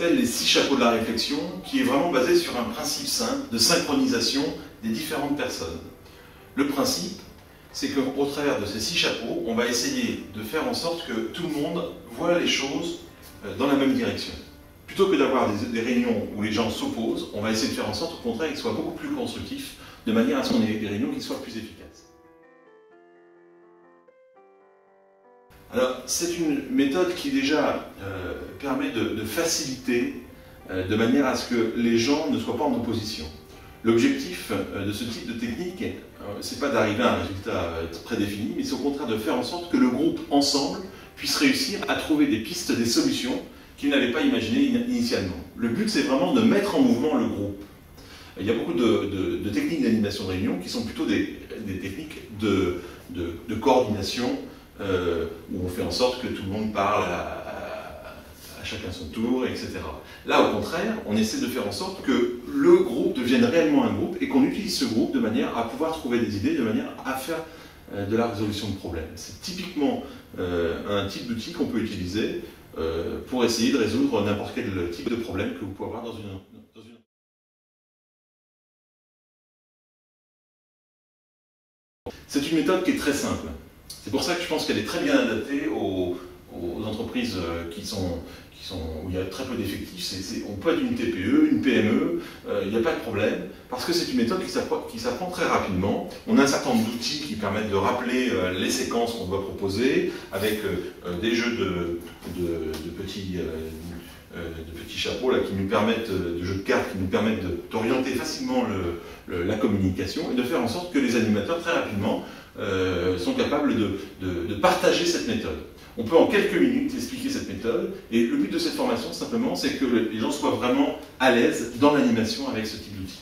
s'appelle les 6 chapeaux de la réflexion, qui est vraiment basé sur un principe simple de synchronisation des différentes personnes. Le principe, c'est qu'au travers de ces 6 chapeaux, on va essayer de faire en sorte que tout le monde voit les choses dans la même direction. Plutôt que d'avoir des réunions où les gens s'opposent, on va essayer de faire en sorte, au contraire, qu'ils soient beaucoup plus constructifs, de manière à ce qu'on ait des réunions qui soient plus efficaces. Alors, c'est une méthode qui déjà permet de faciliter, de manière à ce que les gens ne soient pas en opposition. L'objectif de ce type de technique, c'est pas d'arriver à un résultat prédéfini, mais c'est au contraire de faire en sorte que le groupe, ensemble, puisse réussir à trouver des pistes, des solutions qu'ils n'avaient pas imaginées initialement. Le but, c'est vraiment de mettre en mouvement le groupe. Il y a beaucoup de techniques d'animation de réunion qui sont plutôt des techniques de coordination, où on fait en sorte que tout le monde parle à chacun son tour, etc. Là, au contraire, on essaie de faire en sorte que le groupe devienne réellement un groupe et qu'on utilise ce groupe de manière à pouvoir trouver des idées, de manière à faire de la résolution de problèmes. C'est typiquement un type d'outil qu'on peut utiliser pour essayer de résoudre n'importe quel type de problème que vous pouvez avoir dans une... C'est une méthode qui est très simple. C'est pour ça que je pense qu'elle est très bien adaptée aux entreprises où il y a très peu d'effectifs. On peut être une TPE, une PME, il n'y a pas de problème, parce que c'est une méthode qui s'apprend très rapidement. On a un certain nombre d'outils qui permettent de rappeler les séquences qu'on doit proposer, avec des jeux de petits chapeaux là, qui nous permettent, de jeux de cartes qui nous permettent d'orienter facilement la communication et de faire en sorte que les animateurs très rapidement sont capables de partager cette méthode. On peut en quelques minutes expliquer cette méthode et le but de cette formation simplement c'est que les gens soient vraiment à l'aise dans l'animation avec ce type d'outil.